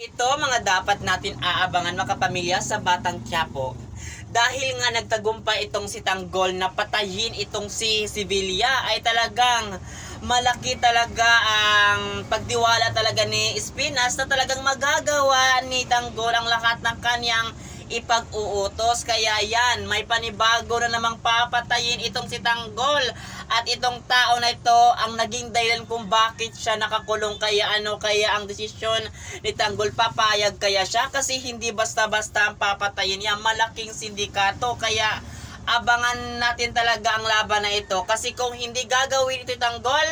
Ito mga dapat natin aabangan mga kapamilya sa Batang Quiapo. Dahil nga nagtagumpay itong si Tanggol na patayin itong si Sibilia ay talagang malaki talaga ang pagdiwala talaga ni Espinas na talagang magagawa ni Tanggol ang lahat ng kanyang ipag-uutos. Kaya yan, may panibago na namang papatayin itong si Tanggol. At itong tao na ito ang naging dahilan kung bakit siya nakakulong. Kaya ang desisyon ni Tanggol, papayag kaya siya? Kasi hindi basta-basta ang papatayin niya, malaking sindikato. Kaya abangan natin talaga ang laban na ito. Kasi kung hindi gagawin ito Tanggol,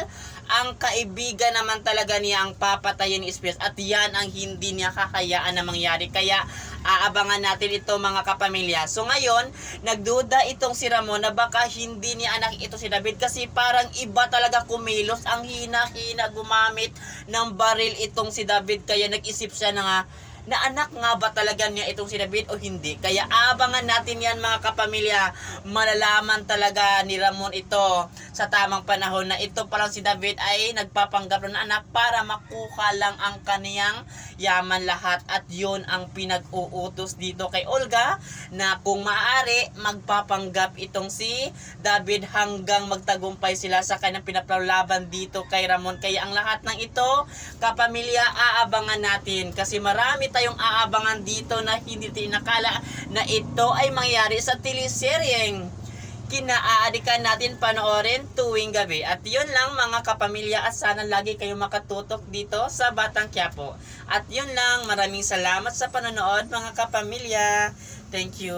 ang kaibigan naman talaga niya ang papatayin ni Espinas. At yan ang hindi niya kakayaan na mangyari. Kaya aabangan natin ito mga kapamilya. So ngayon, nagduda itong si Ramon na baka hindi niya anak ito si David. Kasi parang iba talaga kumilos. Ang hina-hina gumamit ng baril itong si David. Kaya nag-isip siya na anak nga ba talaga niya itong si David o hindi. Kaya abangan natin yan mga kapamilya. Malalaman talaga ni Ramon ito sa tamang panahon na ito palang si David ay nagpapanggap ng anak para makuha lang ang kaniyang yaman lahat. At yun ang pinag-uutos dito kay Olga na kung maaari magpapanggap itong si David hanggang magtagumpay sila sa kanyang pinaplalaban dito kay Ramon. Kaya ang lahat ng ito kapamilya aabangan natin kasi marami tayong aabangan dito na hindi tinakala na ito ay mangyari sa teleseryeng kinaaadikan natin panoorin tuwing gabi. At yun lang mga kapamilya at sana lagi kayong makatutok dito sa Batang Quiapo. At yun lang, maraming salamat sa panonood mga kapamilya. Thank you.